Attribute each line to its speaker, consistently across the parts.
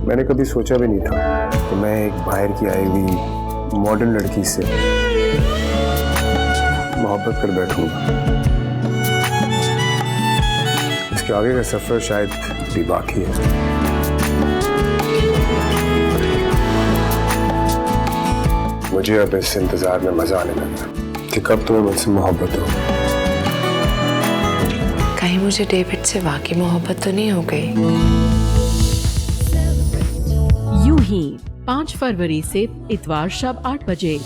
Speaker 1: मैंने कभी सोचा भी नहीं था कि मैं एक बाहर की आई हुई मॉडर्न लड़की से मोहब्बत कर बैठूंगा। इसके आगे का सफर शायद भी बाकी है। मुझे अब इस इंतजार में मजा आने लगा कि कब तुम्हें मुझसे मोहब्बत हो।
Speaker 2: कहीं मुझे डेविड से वाकई मोहब्बत तो नहीं हो गई?
Speaker 3: यूं ही 5 फरवरी से इतवार शाम 8 बजे।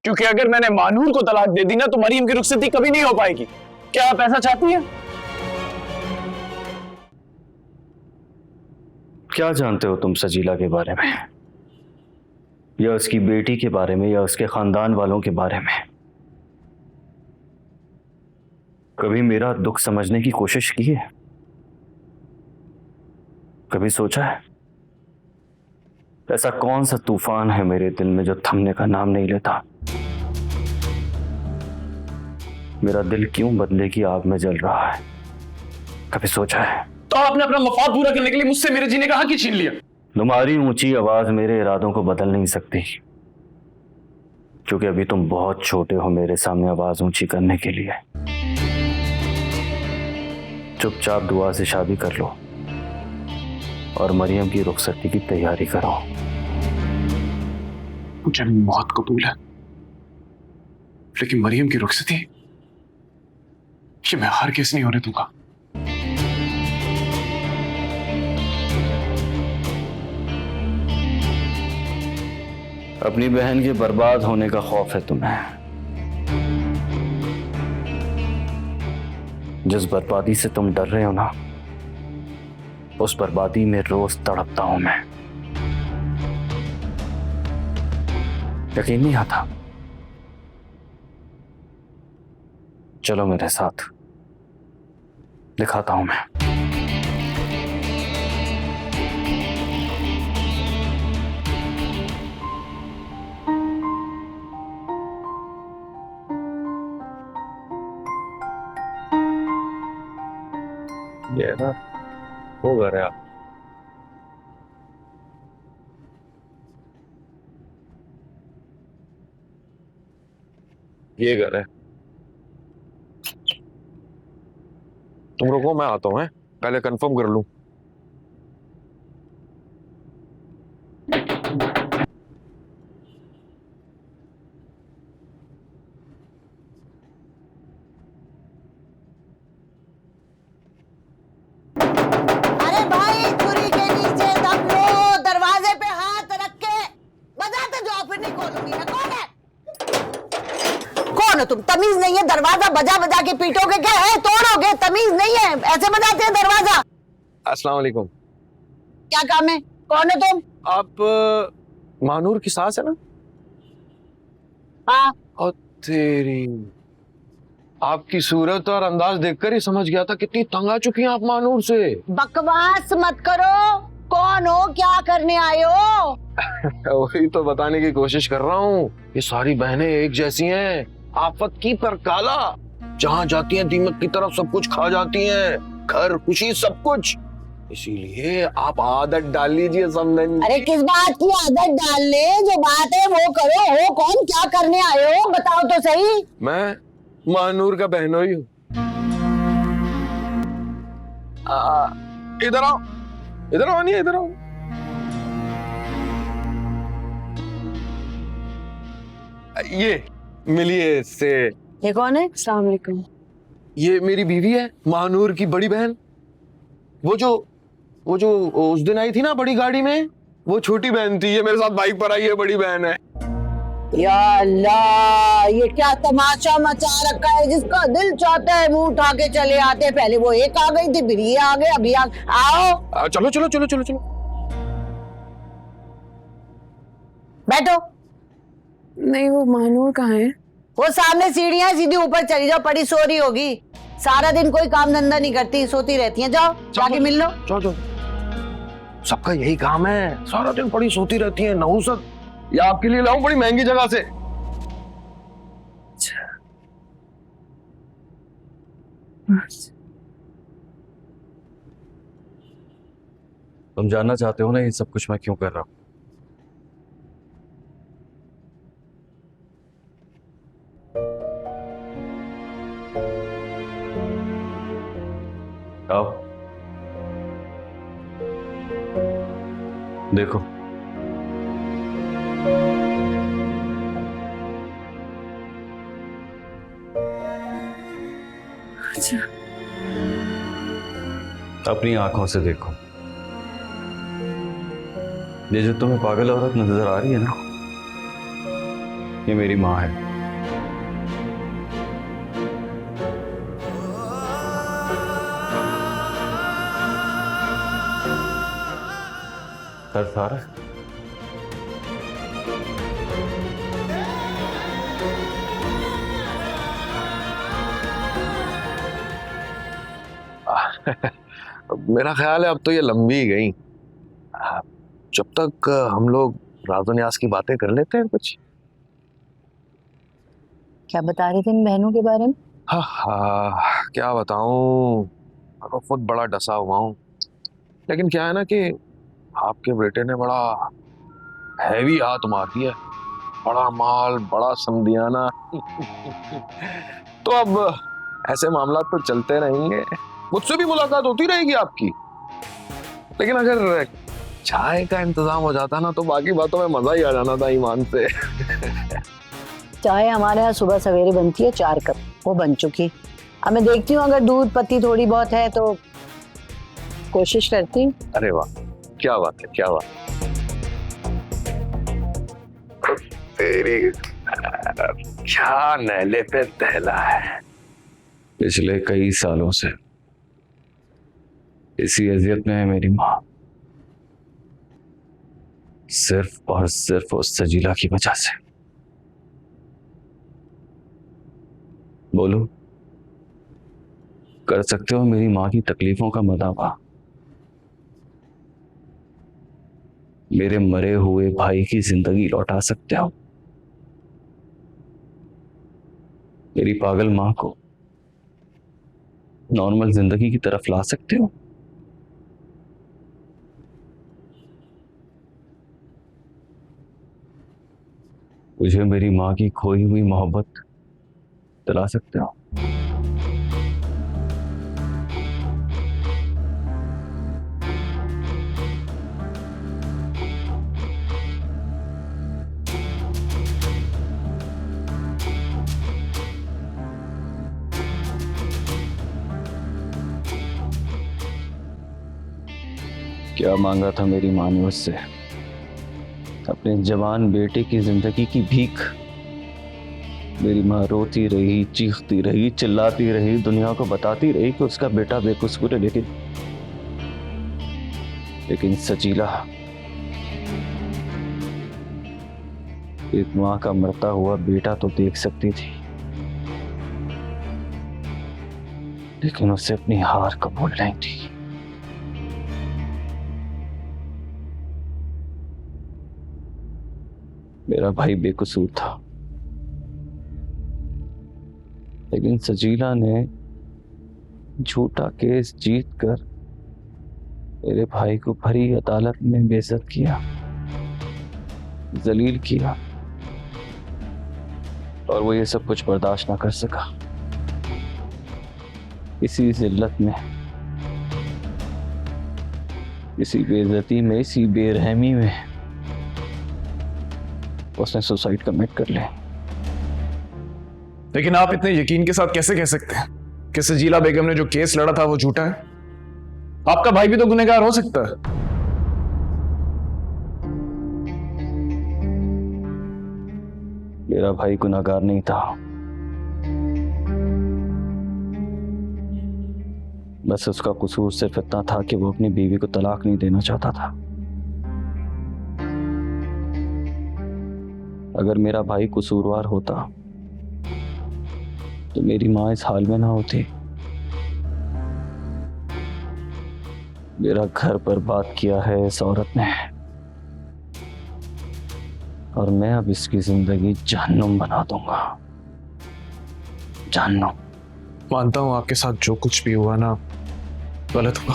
Speaker 4: क्योंकि अगर मैंने मानूर को तलाक दे दी ना तो मरियम की रुखसती कभी नहीं हो पाएगी। क्या आप ऐसा चाहती हैं?
Speaker 5: क्या जानते हो तुम सजीला के बारे में, या उसकी बेटी के बारे में, या उसके खानदान वालों के बारे में? कभी मेरा दुख समझने की कोशिश की है? कभी सोचा है ऐसा कौन सा तूफान है मेरे दिल में जो थमने का नाम नहीं लेता? मेरा दिल क्यों बदले की आग में जल रहा है? कभी सोचा है?
Speaker 4: तो आपने अपना मफाद पूरा करने के लिए मुझसे मेरे जीने का हक ही छीन लिया।
Speaker 5: तुम्हारी ऊंची आवाज मेरे इरादों को बदल नहीं सकती, क्योंकि अभी तुम बहुत छोटे हो मेरे सामने आवाज ऊंची करने के लिए। चुपचाप दुआ से शादी कर लो और मरियम की रुखसती की तैयारी करो।
Speaker 4: मुझे मौत कबूल है, लेकिन मरियम की रुखसती ये मैं हर किस नहीं होने दूंगा।
Speaker 5: अपनी बहन के बर्बाद होने का खौफ है तुम्हें। जिस बर्बादी से तुम डर रहे हो ना, उस बर्बादी में रोज तड़पता हूं मैं। यकीन नहीं आता? चलो मेरे साथ, दिखाता हूं मैं। ये ना वो घर है।
Speaker 6: ये घर है। तुम रुको, मैं आता हूँ, पहले कंफर्म कर लूं।
Speaker 7: अरे भाई, छुरी के नीचे दम लो, दरवाजे पे हाथ रख के बजाते जाओ, फिर नहीं खोलूंगी मैं। कौन है? कौन हो तुम? तमीज नहीं है? दरवाजा बजा बजा के पीटोगे क्या? है तोड़ोगे? तमीज नहीं है? ऐसे बजाते हैं दरवाजा?
Speaker 6: अस्सलाम वालेकुम।
Speaker 7: क्या काम है? कौन है तुम?
Speaker 6: आप मानूर की सास है ना?
Speaker 7: हाँ।
Speaker 6: और तेरी, आपकी सूरत और अंदाज देखकर ही समझ गया था कितनी तंग आ चुकी हैं आप मानूर से।
Speaker 7: बकवास मत करो। कौन हो? क्या करने आए हो?
Speaker 6: वही तो बताने की कोशिश कर रहा हूँ। ये सारी बहनें एक जैसी हैं, आफत की पर काला। जहाँ जाती हैं दीमक की तरफ सब कुछ खा जाती हैं, घर खुशी सब कुछ। इसीलिए आप आदत डाल लीजिए समझन।
Speaker 7: अरे किस बात की आदत डालने? जो बात है वो करो। हो कौन? क्या करने आए हो? बताओ तो सही।
Speaker 6: मैं मानूर का बहनोई हूँ। इधर आओ, इधर आओ, नहीं इधर आओ। ये मिलिए इससे।
Speaker 7: ये कौन है? अस्सलाम वालेकुम।
Speaker 6: ये मेरी बीवी है, मानूर की बड़ी बहन। वो जो उस दिन आई थी ना बड़ी गाड़ी में, वो छोटी बहन थी। ये मेरे साथ बाइक पर आई है, बड़ी बहन है।
Speaker 7: या अल्लाह, ये क्या तमाशा मचा रखा है? जिसका दिल चाहता है मुंह उठा के चले आते। पहले वो एक आ गई थी, फिर ये आ गए, अभी आओ।
Speaker 6: चलो चलो चलो चलो चलो,
Speaker 7: बैठो।
Speaker 2: नहीं, वो मानूर कहाँ है?
Speaker 7: वो सामने सीढ़ियां, सीधी ऊपर चली जाओ, पड़ी सो रही होगी। सारा दिन कोई काम धंधा नहीं करती, सोती रहती हैं। जाओ जाके मिल लो।
Speaker 6: चलो चलो, सबका यही काम है, सारा दिन पड़ी सोती रहती है, नहुसत। ये आपके लिए लाऊं बड़ी महंगी जगह से।
Speaker 5: तुम जानना चाहते हो ना ये सब कुछ मैं क्यों कर रहा हूं? आओ देखो, अपनी आंखों से देखो। ये जो तुम्हें पागल औरत नजर आ रही है ना, ये मेरी माँ है। दर्द आ रहा है?
Speaker 6: मेरा ख्याल है अब तो ये लंबी ही गई। जब तक हम लोग राजो न्यास की बातें कर लेते हैं कुछ।
Speaker 7: क्या बता रही थी इन बहनों के बारे में?
Speaker 6: हाँ, क्या बताऊं, मैं तो खुद बड़ा डसा हुआ हूँ। लेकिन क्या है ना कि आपके बेटे ने बड़ा हैवी हाथ मार दिया, बड़ा माल, बड़ा समधियाना। तो अब ऐसे मामला तो चलते रहेंगे, मुझसे भी मुलाकात होती रहेगी आपकी। लेकिन अगर चाय का इंतजाम हो जाता ना तो बाकी बातों में मजा ही आ जाना था ईमान से।
Speaker 7: चाय हमारे यहाँ सुबह सवेरे बनती है 4 कप, वो बन चुकी। अब मैं देखती हूँ अगर दूध पत्ती थोड़ी बहुत है तो कोशिश करती हूँ।
Speaker 6: अरे वाह, क्या बात है, क्या बात। तेरी क्या नैले पे दहला है।
Speaker 5: पिछले कई सालों से इसी अजियत में है मेरी माँ, सिर्फ और सिर्फ उस सजीला की वजह से। बोलो, कर सकते हो मेरी माँ की तकलीफों का मदावा? मेरे मरे हुए भाई की जिंदगी लौटा सकते हो? मेरी पागल माँ को नॉर्मल जिंदगी की तरफ ला सकते हो? मुझे मेरी माँ की खोई हुई मोहब्बत दिला सकते हो? क्या मांगा था मेरी माँ ने उससे? अपने जवान बेटे की जिंदगी की भीख। मेरी माँ रोती रही, चीखती रही, चिल्लाती रही, दुनिया को बताती रही कि उसका बेटा बेकसूर है, लेकिन सजीला एक माँ का मरता हुआ बेटा तो देख सकती थी, लेकिन उसे अपनी हार कबूल नहीं थी। मेरा भाई बेकसूर था, लेकिन सजीला ने झूठा केस जीतकर मेरे भाई को भरी अदालत में बेइज्जत किया, जलील किया, और वो ये सब कुछ बर्दाश्त ना कर सका। इसी जिल्लत में, इसी बेइज्जती में, इसी बेरहमी में उसने सुसाइड कमिट कर लिया।
Speaker 4: लेकिन आप इतने यकीन के साथ कैसे कह सकते हैं कि सजीला बेगम ने जो केस लड़ा था वो झूठा है? आपका भाई भी तो गुनहगार हो सकता है।
Speaker 5: मेरा भाई गुनहगार नहीं था, बस उसका कसूर सिर्फ इतना था कि वो अपनी बीवी को तलाक नहीं देना चाहता था। अगर मेरा भाई कसूरवार होता तो मेरी माँ इस हाल में ना होती। मेरा घर बर्बाद किया है इस औरत ने, और मैं अब इसकी जिंदगी जहन्नुम बना दूंगा। जहन्नुम।
Speaker 4: मानता हूं आपके साथ जो कुछ भी हुआ ना गलत हुआ,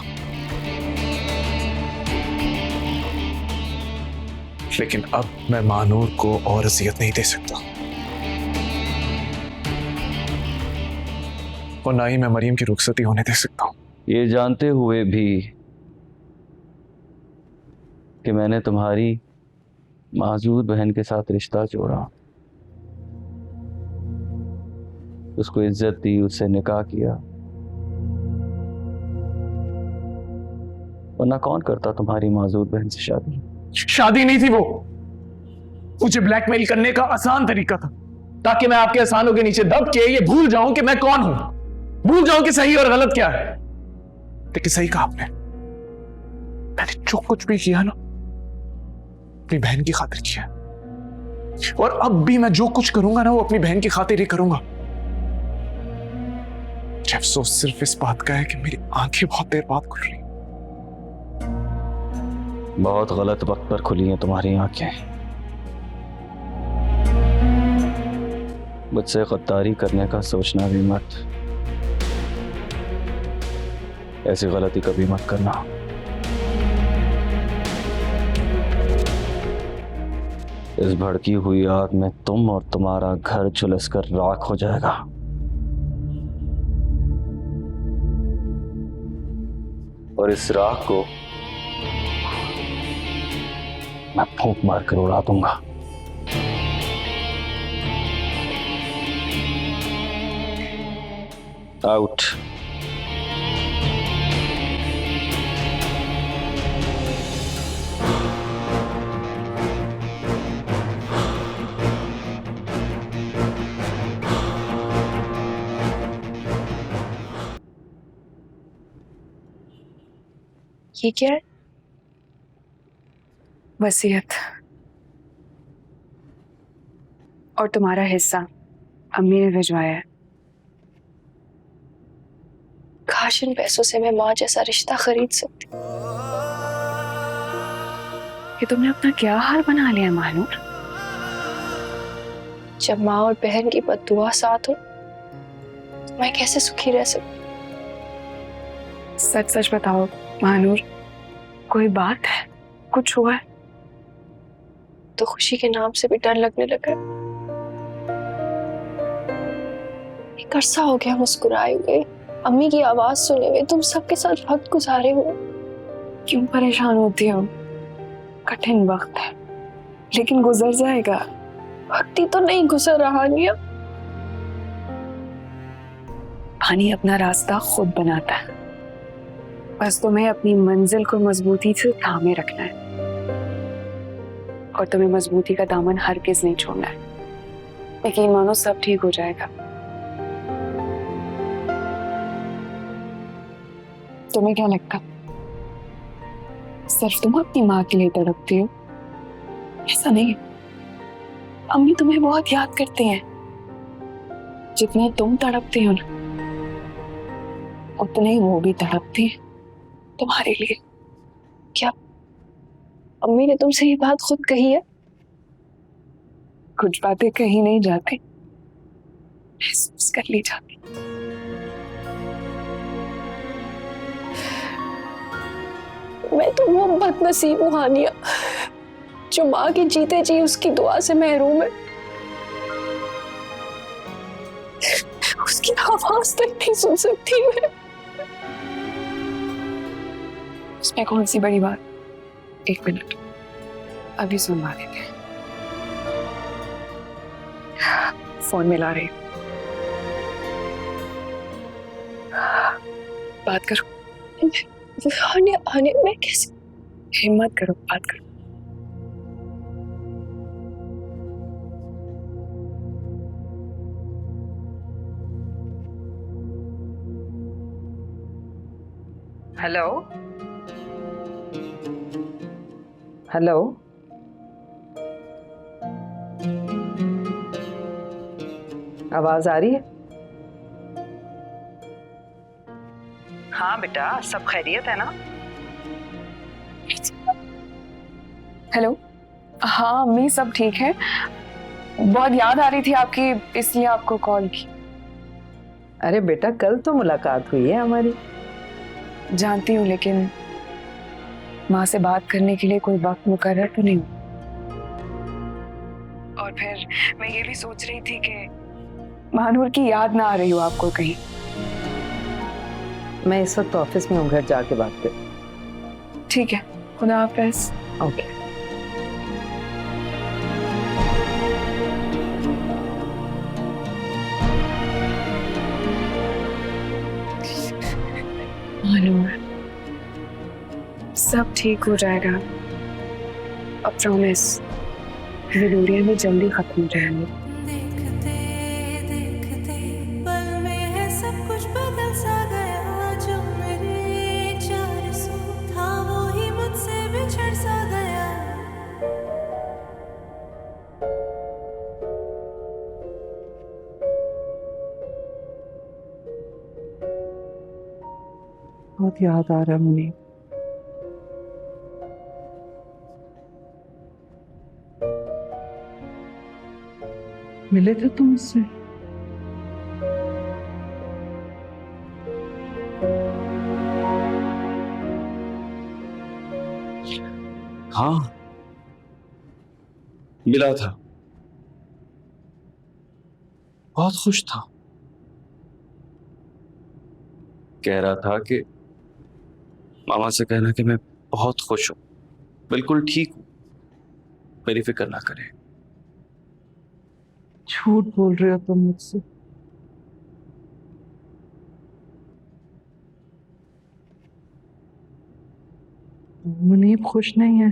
Speaker 4: लेकिन अब मैं मानूर को और अजियत नहीं दे सकता, और ना ही मैं मरियम की रुखसती होने दे सकता हूं।
Speaker 5: ये जानते हुए भी कि मैंने तुम्हारी माजूर बहन के साथ रिश्ता जोड़ा, उसको इज्जत दी, उससे निकाह किया, वरना कौन करता तुम्हारी माजूर बहन से शादी?
Speaker 4: शादी नहीं थी वो, मुझे ब्लैकमेल करने का आसान तरीका था, ताकि मैं आपके एहसानों के नीचे दब के ये भूल जाऊं कि मैं कौन हूं, भूल जाऊं कि सही और गलत क्या है। लेकिन सही कहा आपने, मैंने जो कुछ भी किया ना अपनी बहन की खातिर किया, और अब भी मैं जो कुछ करूंगा ना वो अपनी बहन की खातिर ही करूंगा। मुझे अफसोस सिर्फ इस बात का है कि मेरी आंखें बहुत देर बाद खुल रही।
Speaker 5: बहुत गलत वक्त पर खुली हैं तुम्हारी आंखें। मुझसे गद्दारी करने का सोचना भी मत, ऐसी गलती कभी मत करना। इस भड़की हुई आग में तुम और तुम्हारा घर झुलसकर राख हो जाएगा। और इस राख को मैं फूंक मारकर उड़ा दूंगा। आउट।
Speaker 2: ये क्या है? वसीयत और तुम्हारा हिस्सा अम्मी ने भिजवाया है। काश इन पैसों से मैं माँ जैसा रिश्ता खरीद सकती। ये तुमने अपना क्या हाल बना लिया मानूर। जब माँ और बहन की बद्दुआ साथ हो तो मैं कैसे सुखी रह सकती? सच सच बताओ मानूर, कोई बात है, कुछ हुआ है? तो खुशी के नाम से भी डर लगने लगा। एक अरसा हो गया मुस्कुराए हुए, अम्मी की आवाज सुने हुए, तुम सबके साथ वक्त गुजारे हुए। क्यों परेशान होती हो? कठिन वक्त है लेकिन गुजर जाएगा। वक्त ही तो नहीं गुजर रहा निया। पानी अपना रास्ता खुद बनाता है, बस तुम्हें अपनी मंजिल को मजबूती से थामे रखना है, और तुम्हें मजबूती का दामन हरगिज नहीं छोड़ना है। यकीन मानो सब ठीक हो जाएगा। तुम्हें क्या लगता सिर्फ तुम अपनी माँ के लिए तड़पती हो? ऐसा नहीं, अम्मी तुम्हें बहुत याद करती हैं। जितने तुम तड़पती हो ना, उतने ही वो भी तड़पती है तुम्हारे लिए। क्या अम्मी ने तुमसे ये बात खुद कही है? कुछ बातें कही नहीं जाती, महसूस कर ली जाती। मैं तो वो बदनसीब हूँ हानिया, जो माँ के जीते जी उसकी दुआ से महरूम है। उसकी आवाज तक नहीं सुन सकती मैं। उसमें कौन सी बड़ी बात? एक मिनट, अभी सुनवा देते हैं। फोन मिला रही, बात करो। आने मैं कैसे? हिम्मत करो, बात करो।
Speaker 7: हेलो हेलो, आवाज आ रही है? हाँ बेटा, सब खैरियत है ना?
Speaker 2: हेलो, हाँ अम्मी सब ठीक है। बहुत याद आ रही थी आपकी, इसलिए आपको कॉल की।
Speaker 7: अरे बेटा, कल तो मुलाकात हुई है हमारी।
Speaker 2: जानती हूँ, लेकिन माँ से बात करने के लिए कोई वक्त मुकर्रर तो नहीं। और फिर मैं ये भी सोच रही थी कि महानूर की याद ना आ रही हो आपको कहीं।
Speaker 7: मैं इस वक्त ऑफिस में हूँ, घर जाके बात कर।
Speaker 2: ठीक है, खुदा हाफिज।
Speaker 7: ओके।
Speaker 2: महानूर, सब ठीक हो जाएगा, अब प्रॉमिस। ये दूरियां भी जल्दी खत्म हो जाएंगी।
Speaker 8: देखते देखते पल में है सब कुछ बदल सा गया। जो मेरे 400 था वो ही मुझसे बिछड़ सा गया।
Speaker 7: बहुत याद आ रहा है मुनीब। मिले थे तुम उससे?
Speaker 5: हाँ, मिला था। बहुत खुश था। कह रहा था कि मामा से कहना कि मैं बहुत खुश हूं, बिल्कुल ठीक हूं, मेरी फिक्र ना करें।
Speaker 7: झूठ बोल रहे हो तुम मुझसे। मुनीब खुश नहीं है,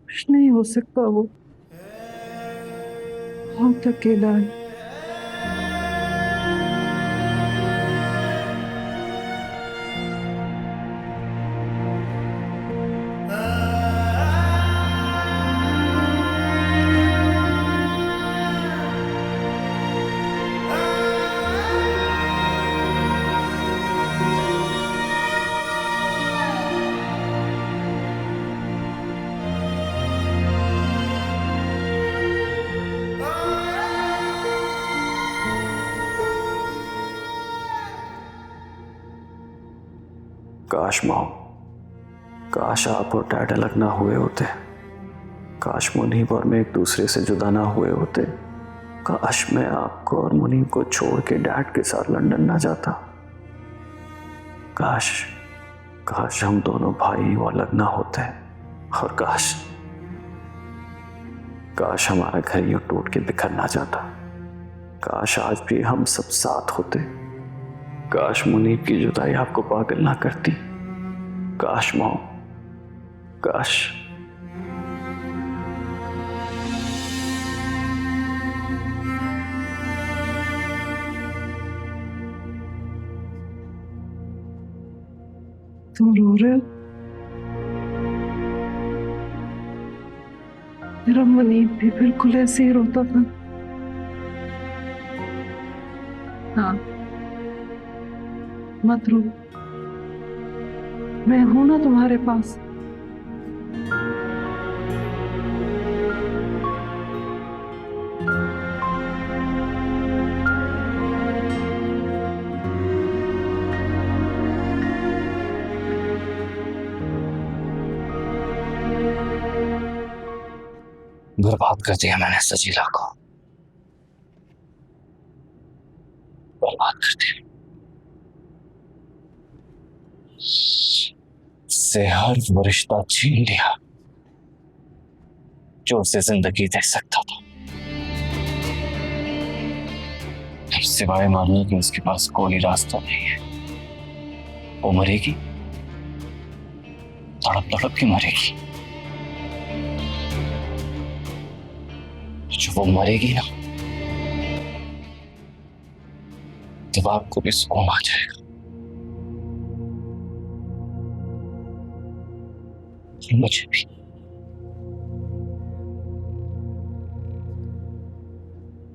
Speaker 7: खुश नहीं हो सकता वो, बहुत अकेला है।
Speaker 5: काश माओ, काश आप और डैड अलग ना हुए होते। काश मुनीब और मैं एक दूसरे से जुदा ना हुए होते। काश मैं आपको और मुनीब को छोड़ के डैड के साथ लंदन ना जाता। काश काश हम दोनों भाई वो अलग ना होते। और काश काश हमारा घर यूं टूट के बिखर ना जाता। काश आज भी हम सब साथ होते। काश मुनीब की जुदाई आपको पागल ना करती। काश माओ, काश।
Speaker 7: तुम रो रहे हो? मेरा मुनीब भी बिल्कुल ऐसे ही रोता था। हाँ, मत रो, मैं हूं ना तुम्हारे पास।
Speaker 5: बर्बाद कर दिया मैंने सजीला को, बर्बाद कर दिया। से हर वो रिश्ता छीन लिया जो उसे जिंदगी दे सकता था। अब सिवाय मारने के उसके पास कोई रास्ता नहीं है। वो मरेगी, तड़प तड़प के मरेगी। जो वो मरेगी ना, तब आपको भी सुकून आ जाएगा। मुझे भी।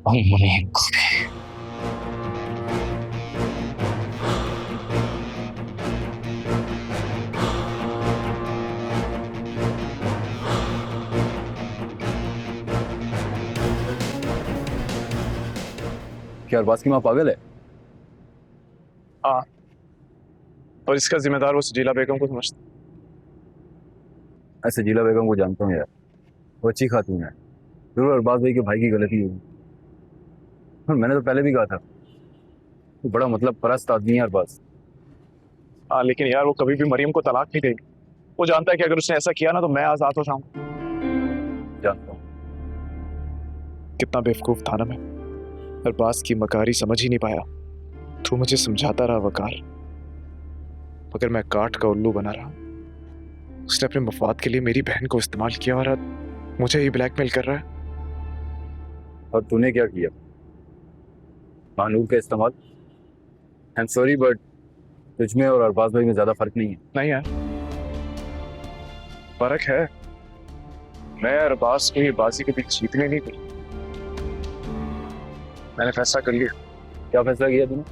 Speaker 5: और मुनीब को भी।
Speaker 9: क्या अरबाज की माँ पागल है?
Speaker 4: हाँ, और इसका जिम्मेदार वो सजीला बेगम को समझता।
Speaker 9: मैं सजीला बेगम को जानता हूँ यार, वो अच्छी खातून है। जरूर अरबाज भाई के भाई की गलती होगी, और मैंने तो पहले भी कहा था वो बड़ा मतलब परस्त आदमी है अरबाज।
Speaker 4: हाँ, लेकिन यार वो कभी भी मरियम को तलाक नहीं देगी। वो जानता है कि अगर उसने ऐसा किया ना तो मैं आजाद हो जाऊंगा।
Speaker 9: जानता हूँ।
Speaker 4: कितना बेवकूफ था ना मैं, अरबाज की मकारी समझ ही नहीं पाया। तू मुझे समझाता रहा वकार, मगर मैं काट का उल्लू बना रहा। उसने अपने मफाद के लिए मेरी बहन को इस्तेमाल किया और मुझे ही ब्लैकमेल कर रहा है।
Speaker 9: और तूने क्या किया? मानूर का इस्तेमाल? आई एम सॉरी बट तुझमें और अरबाज भाई में ज्यादा फर्क नहीं है।
Speaker 4: नहीं यार, फर्क है। मैं अरबाज को ये बाजी के बीच जीतने नहीं दी। मैंने फैसला कर लिया।
Speaker 9: क्या फैसला किया तूने?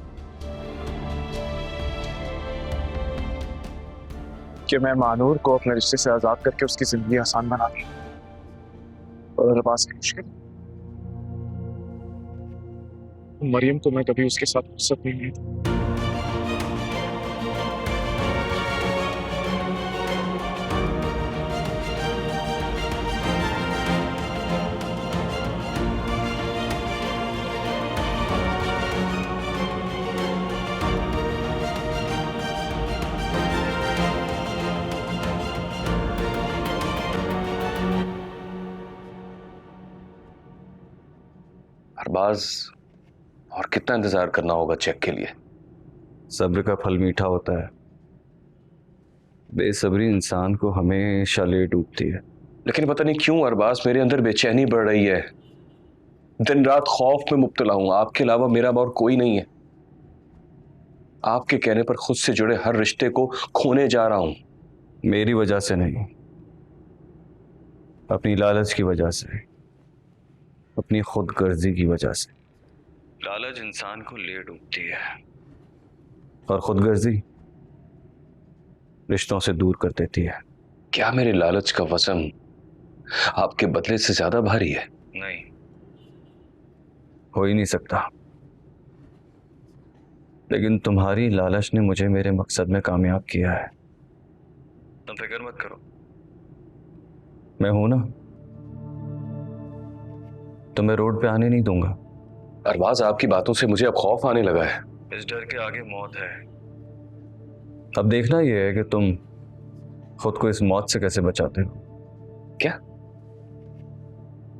Speaker 4: कि मैं मानूर को अपने रिश्ते से आजाद करके उसकी जिंदगी आसान बना दी, और अरबाज की मुश्किल। मरियम को मैं कभी उसके साथ फुर्सत नहीं दी।
Speaker 6: अरबाज, और कितना इंतजार करना होगा चेक के लिए?
Speaker 5: सब्र का फल मीठा होता है। बेसब्री इंसान को हमेशा ले डूबती है।
Speaker 6: लेकिन पता नहीं क्यों अरबाज, मेरे अंदर बेचैनी बढ़ रही है। दिन रात खौफ में मुब्तला हूं। आपके अलावा मेरा और कोई नहीं है। आपके कहने पर खुद से जुड़े हर रिश्ते को खोने जा रहा हूं।
Speaker 5: मेरी वजह से नहीं, अपनी लालच की वजह से, अपनी खुदगर्जी की वजह से। लालच इंसान को ले डूबती है और खुदगर्जी रिश्तों से दूर कर देती है।
Speaker 6: क्या मेरे लालच का वजन आपके बदले से ज्यादा भारी है?
Speaker 5: नहीं, हो ही नहीं सकता। लेकिन तुम्हारी लालच ने मुझे मेरे मकसद में कामयाब किया है। तुम फिक्र मत करो, मैं हूं ना, तुम्हें रोड पे आने नहीं दूंगा।
Speaker 6: अरबाज, आपकी बातों से मुझे अब खौफ आने लगा है।
Speaker 5: इस डर के आगे मौत है। अब देखना यह है कि तुम खुद को इस मौत से कैसे बचाते हो।
Speaker 6: क्या?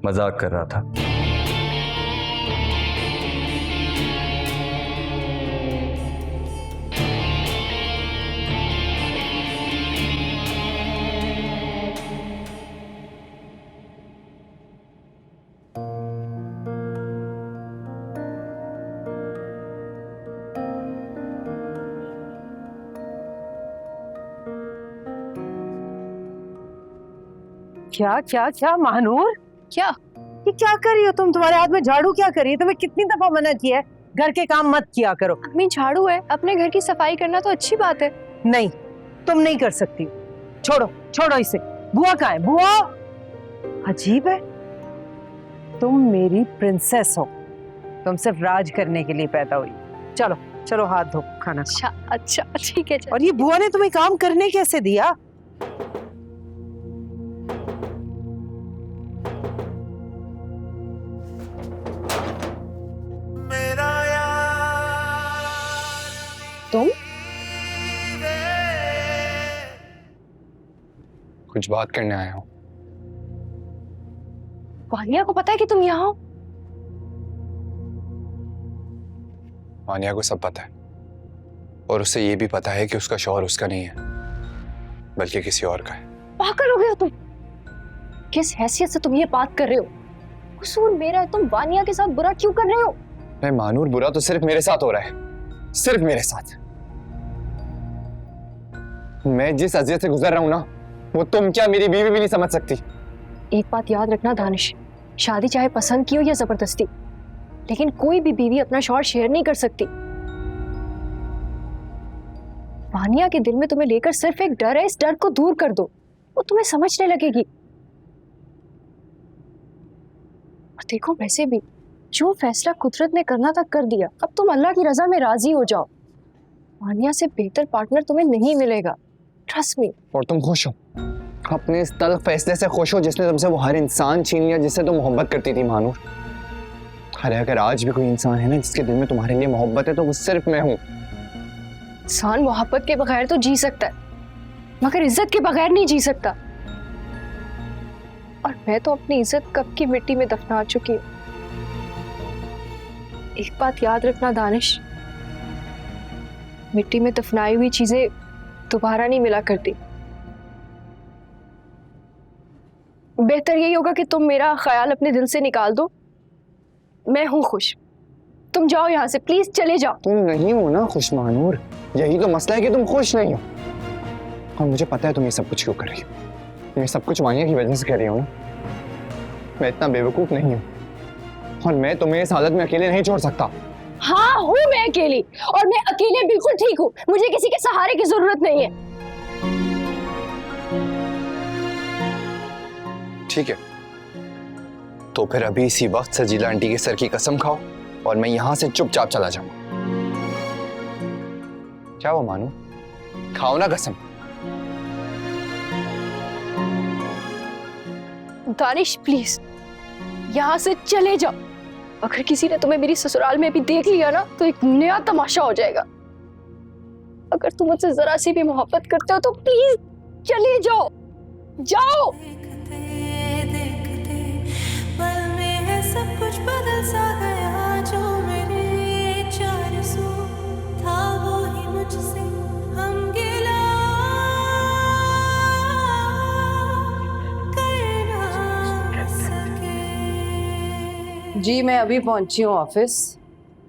Speaker 5: मजाक कर रहा था।
Speaker 7: क्या क्या क्या महानूर,
Speaker 2: क्या?
Speaker 7: ये क्या कर रही हो तुम? तुम्हारे हाथ में झाड़ू क्या कर रही है? तुम्हें कितनी दफा मना किया है घर के काम मत किया करो।
Speaker 2: अम्मी, झाड़ू है, अपने घर की सफाई करना तो अच्छी बात है।
Speaker 7: नहीं, तुम नहीं कर सकती। छोड़ो छोड़ो इसे। बुआ कहाँ है? बुआ, अजीब है, तुम मेरी प्रिंसेस हो, तुम सिर्फ राज करने के लिए पैदा हुई। चलो चलो हाथ धो, खाना खाओ।
Speaker 2: अच्छा अच्छा ठीक है।
Speaker 7: और ये बुआ ने तुम्हें काम करने कैसे दिया?
Speaker 2: तुम?
Speaker 1: कुछ बात करने आया हूँ।
Speaker 2: वानिया को पता है कि तुम यहाँ हो?
Speaker 1: वानिया को सब पता है, और उसे ये भी पता है कि उसका शौहर उसका नहीं है, बल्कि किसी और का है।
Speaker 2: पागल हो गए हो तुम? किस हैसियत से तुम ये बात कर रहे हो? कसूर मेरा है, तुम वानिया के साथ बुरा क्यों कर रहे हो?
Speaker 1: मैं मानूर, बुरा तो सिर्फ मेरे साथ हो रहा है, सिर्फ मेरे साथ। मैं जिस अजियत से गुजर रहा हूं ना, वो तुम क्या मेरी बीवी भी नहीं समझ सकती।
Speaker 2: एक बात याद रखना दानिश, शादी चाहे पसंद की हो या जबरदस्ती, लेकिन कोई भी बीवी अपना शौहर शेयर नहीं कर सकती। वानिया के दिल में तुम्हें लेकर सिर्फ एक डर है, इस डर को दूर कर दो, वो तुम्हें समझने लगेगी। और देखो, वैसे भी जो फैसला कुदरत ने करना था कर दिया, अब तुम अल्लाह की रजा में राजी हो जाओ। मानिया से बेहतर पार्टनर तुम्हें नहीं मिलेगा, ट्रस्ट मी।
Speaker 1: और तुम खुश हो अपने इस तल्ख फैसले से? खुश हो जिसने तुमसे वो हर इंसान छीन लिया जिससे तुम मोहब्बत करती थी मानूर? अरे अगर आज भी कोई इंसान है ना जिसके दिल में तुम्हारे लिए मोहब्बत है तो वो सिर्फ मैं हूँ।
Speaker 2: इंसान मोहब्बत के बगैर तो जी सकता है, मगर इज्जत के बगैर नहीं जी सकता। और मैं तो अपनी इज्जत कब की मिट्टी में दफना चुकी हूँ। एक बात याद रखना दानिश, मिट्टी में दफनाई हुई चीजें दोबारा नहीं मिला करती। बेहतर यही होगा कि तुम मेरा ख्याल अपने दिल से निकाल दो। मैं हूं खुश, तुम जाओ यहाँ से, प्लीज चले जाओ।
Speaker 1: तुम नहीं हो ना खुश मानूर, यही तो मसला है कि तुम खुश नहीं हो। और मुझे पता है तुम ये सब कुछ क्यों कर रही हो। ये सब कुछ मानिया की वजह से कर रही हो ना। मैं इतना बेवकूफ नहीं हूँ और मैं तुम्हें इस हालत में अकेले नहीं छोड़ सकता।
Speaker 2: हाँ हूँ मैं अकेली, और मैं अकेले बिल्कुल ठीक हूँ। मुझे किसी के सहारे की जरूरत नहीं है।
Speaker 1: ठीक है, तो फिर अभी इसी वक्त सजीला आंटी के सर की कसम खाओ और मैं यहां से चुपचाप चला जाऊंगा। क्या वो मानू, खाओ ना कसम।
Speaker 2: दानिश प्लीज यहाँ से चले जाओ। अगर किसी ने तुम्हें मेरी ससुराल में भी देख लिया ना तो एक नया तमाशा हो जाएगा। अगर तुम मुझसे जरा सी भी मोहब्बत करते हो तो प्लीज चले जाओ, जाओ।
Speaker 8: देखते पल में है सब कुछ बदल सा गया। जो मेरे चार सौ था वो ही मुझसे हम गिला कर ना सके।
Speaker 7: जी मैं अभी पहुंची हूँ ऑफिस,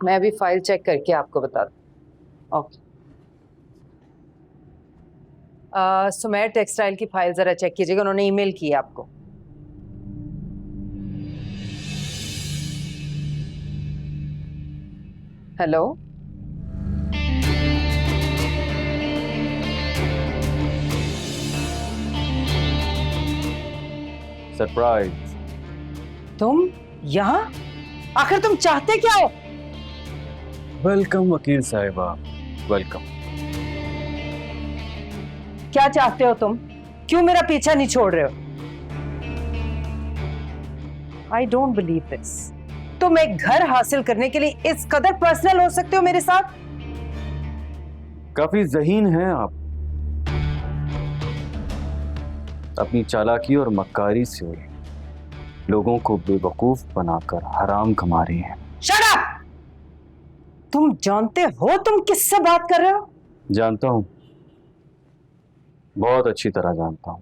Speaker 7: मैं अभी फाइल चेक करके आपको बता दूँ। ओके। सुमेर टेक्सटाइल की फाइल जरा चेक कीजिएगा, उन्होंने ईमेल की है आपको। Hello,
Speaker 9: surprise.
Speaker 7: तुम यहाँ? आखिर तुम चाहते क्या हो?
Speaker 9: वेलकम वकील साहिबा, वेलकम।
Speaker 7: क्या चाहते हो तुम? क्यों मेरा पीछा नहीं छोड़ रहे हो? I don't believe this. तुम एक घर हासिल करने के लिए इस कदर पर्सनल हो सकते हो मेरे साथ?
Speaker 9: काफी ज़हीन हैं आप। अपनी चालाकी और मक्कारी से लोगों को बेवकूफ बनाकर हराम कमा रही हैं।
Speaker 7: Shut up! तुम जानते हो तुम किससे बात कर रहे हो?
Speaker 9: जानता हूं, बहुत अच्छी तरह जानता हूं।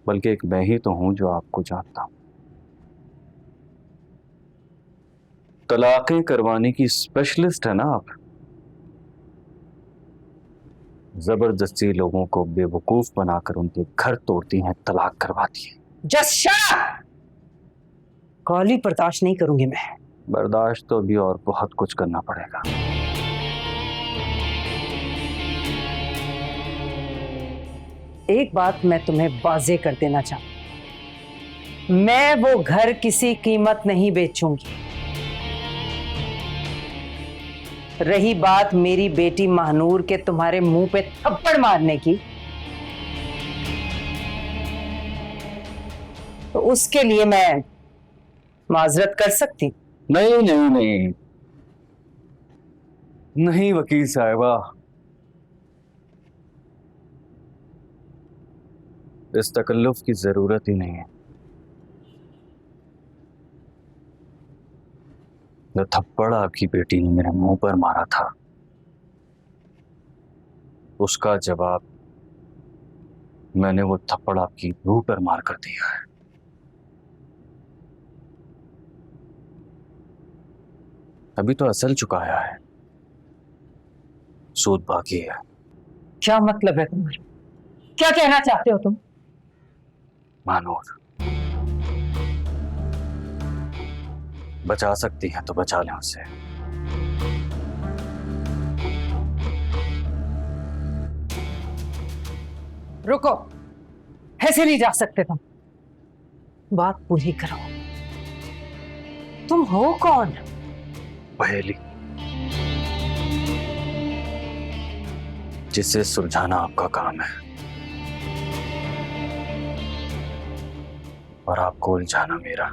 Speaker 9: बल्कि एक मैं ही तो हूं जो आपको जानता हूं। तलाकें करवाने की स्पेशलिस्ट है ना आप। जबरदस्ती लोगों को बेवकूफ बनाकर उनके घर तोड़ती हैं, तलाक करवाती हैं।
Speaker 7: Just shut up! गाली बर्दाश्त नहीं करूंगी मैं।
Speaker 9: बर्दाश्त तो अभी और बहुत कुछ करना पड़ेगा।
Speaker 7: एक बात मैं तुम्हें वाजे कर देना चाहूं, मैं वो घर किसी कीमत नहीं बेचूंगी। रही बात मेरी बेटी महानूर के तुम्हारे मुंह पे थप्पड़ मारने की, तो उसके लिए मैं माजरत कर सकती।
Speaker 9: नहीं नहीं नहीं नहीं वकील साहिबा, इस तकल्लुफ की जरूरत ही नहीं है। जो थप्पड़ आपकी बेटी ने मेरे मुंह पर मारा था, उसका जवाब मैंने वो थप्पड़ आपकी रूह पर मार कर दिया है। अभी तो असल चुकाया है, सूद बाकी है।
Speaker 7: क्या मतलब है तुम्हारा? क्या कहना चाहते हो तुम?
Speaker 9: मानूर, बचा सकती हैं तो बचा लें उसे।
Speaker 7: रुको, ऐसे नहीं जा सकते तुम। बात पूरी करो। तुम हो कौन?
Speaker 9: पहेली जिसे सुलझाना आपका काम है और आपको उलझाना मेरा।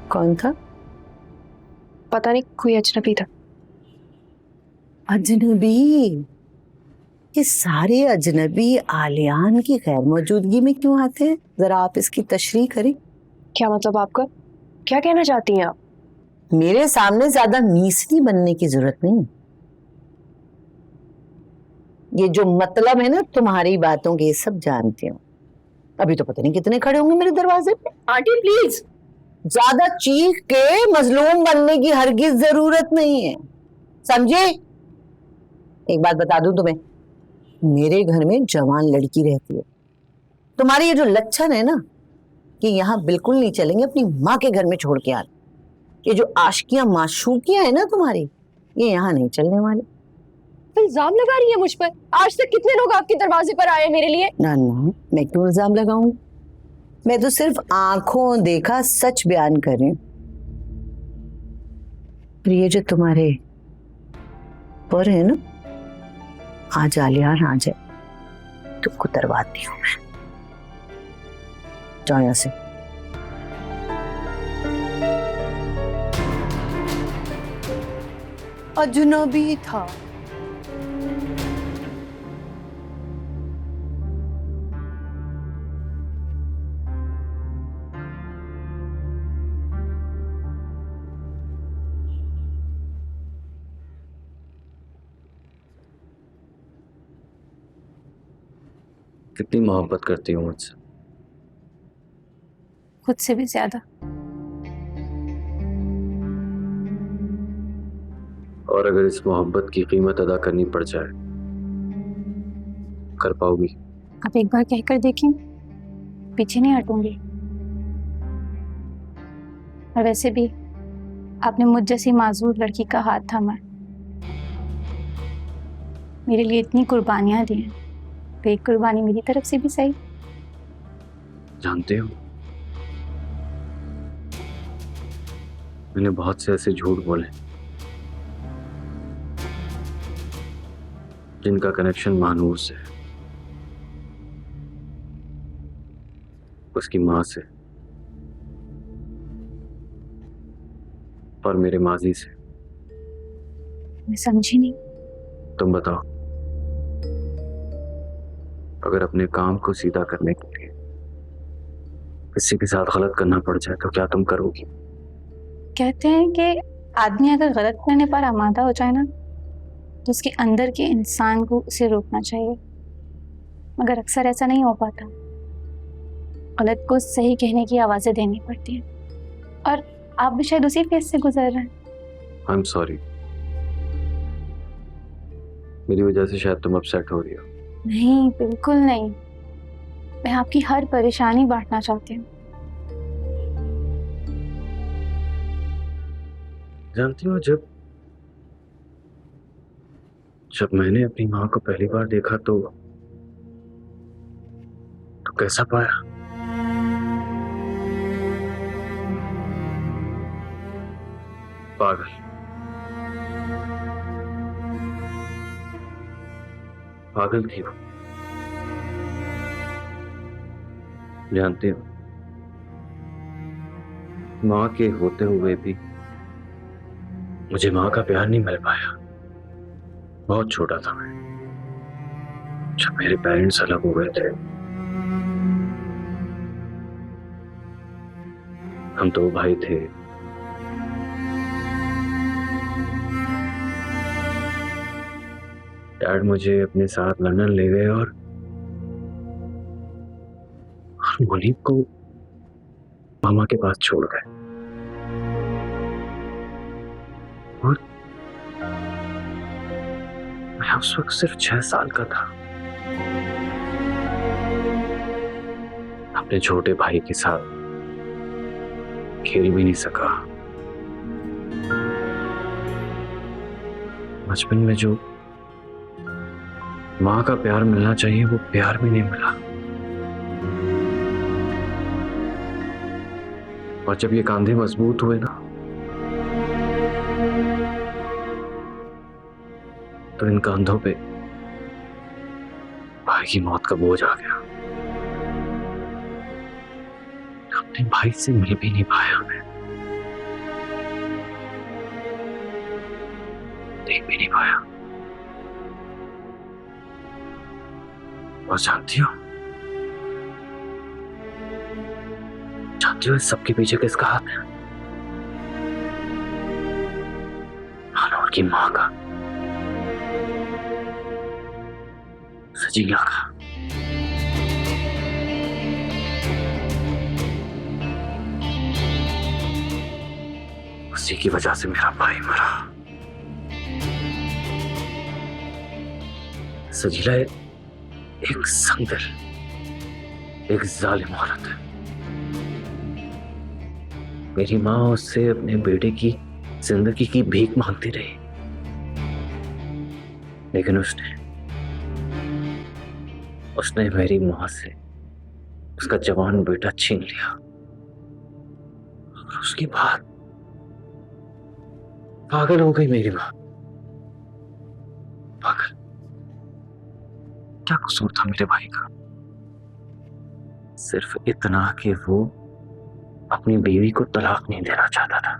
Speaker 7: कौन था?
Speaker 2: पता नहीं, कोई अजनबी था।
Speaker 7: अजनबी? ये सारे अजनबी आलियान की गैर मौजूदगी में क्यों आते हैं? जरा आप इसकी तशरीह करें।
Speaker 2: क्या मतलब आपका? क्या कहना चाहती हैं आप?
Speaker 7: मेरे सामने ज्यादा मीसनी बनने की जरूरत नहीं। ये जो मतलब है ना तुम्हारी बातों के, सब जानती हूँ। अभी तो पता नहीं कितने खड़े होंगे मेरे दरवाजे पे। आंटी प्लीज, ज्यादा चीख के मजलूम बनने की हरगिज जरूरत नहीं है, समझे? एक बात बता दूं तुम्हें, मेरे घर में जवान लड़की रहती है। तुम्हारे ये जो लक्षण है ना कि यहाँ बिल्कुल नहीं चलेंगे, अपनी माँ के घर में छोड़ के आना। ये जो आशिकियां माशूकियां है ना तुम्हारी, ये यहाँ नहीं चलने वाली।
Speaker 2: इल्जाम लगा रही है मुझ पर? आज तक कितने लोग आपके दरवाजे पर आए मेरे लिए?
Speaker 7: ना ना, मैं क्यों इल्जाम लगाऊं? मैं तो सिर्फ आंखों देखा सच बयान कर रही हूँ। ये जो तुम्हारे पर है ना, आज आलियान आ जाए तुमको दरवाती हूँ मैं। जाओ यहाँ से। अजनबी था।
Speaker 5: कितनी मोहब्बत करती हूँ मुझसे?
Speaker 2: खुद से भी ज्यादा।
Speaker 5: और अगर इस मोहब्बत की कीमत अदा करनी पड़ जाए, कर पाओगी?
Speaker 2: आप एक बार कहकर देखें, पीछे नहीं हटूंगी। और वैसे भी आपने मुझ जैसी माजूर लड़की का हाथ थामा, मेरे लिए इतनी कुर्बानियां दी हैं, तो एक कुर्बानी मेरी तरफ से भी सही।
Speaker 5: जानते हो, मैंने बहुत से ऐसे झूठ बोले जिनका कनेक्शन महानूर से, उसकी माँ से और मेरे माजी से।
Speaker 2: मैं समझी नहीं।
Speaker 5: तुम बताओ, अगर अपने काम को सीधा करने के लिए किसी के साथ गलत करना पड़ जाए तो क्या तुम करोगी?
Speaker 2: कहते हैं कि आदमी अगर गलत करने पर आमादा हो जाए ना, तो उसके अंदर के इंसान को उसे रोकना चाहिए, मगर अक्सर ऐसा नहीं हो पाता। गलत को सही कहने की आवाजें देनी पड़ती हैं, और आप भी शायद उसी फेज से गुजर रहे हैं।
Speaker 5: आई एम सॉरी, मेरी वजह से शायद तुम अपसेट हो रही हो।
Speaker 2: नहीं, बिल्कुल नहीं। मैं आपकी हर परेशानी बांटना चाहती हूँ।
Speaker 5: जानती हो, जब मैंने अपनी माँ को पहली बार देखा तो कैसा पाया? पागल। पागल थी वो। जानते हो, माँ के होते हुए भी मुझे माँ का प्यार नहीं मिल पाया। बहुत छोटा था मैं जब मेरे पेरेंट्स अलग हो गए थे। हम 2 भाई थे। डैड मुझे अपने साथ लंदन ले गए और मुनीब को मामा के पास छोड़ गए। और मैं उस वक्त सिर्फ 6 साल का था। अपने छोटे भाई के साथ खेल भी नहीं सका। बचपन में जो माँ का प्यार मिलना चाहिए वो प्यार भी नहीं मिला। और जब ये कंधे मजबूत हुए ना, तो इन कंधों पे भाई की मौत का बोझ आ गया। अपने भाई से मिल भी नहीं पाया मैं, देख भी नहीं पाया। और जानती हो इस सबके पीछे किसका हाथ है? हानूर की मां का, सजीला का। उसी की वजह से मेरा भाई मरा। सजीला एक संगदिल, एक जालिम औरत है। मेरी माँ उससे अपने बेटे की जिंदगी की भीख मांगती रही, लेकिन उसने मेरी माँ से उसका जवान बेटा छीन लिया। और उसके बाद पागल हो गई मेरी माँ। पागल। क्या कसूर था मेरे भाई का? सिर्फ इतना कि वो अपनी बीवी को तलाक नहीं देना चाहता था।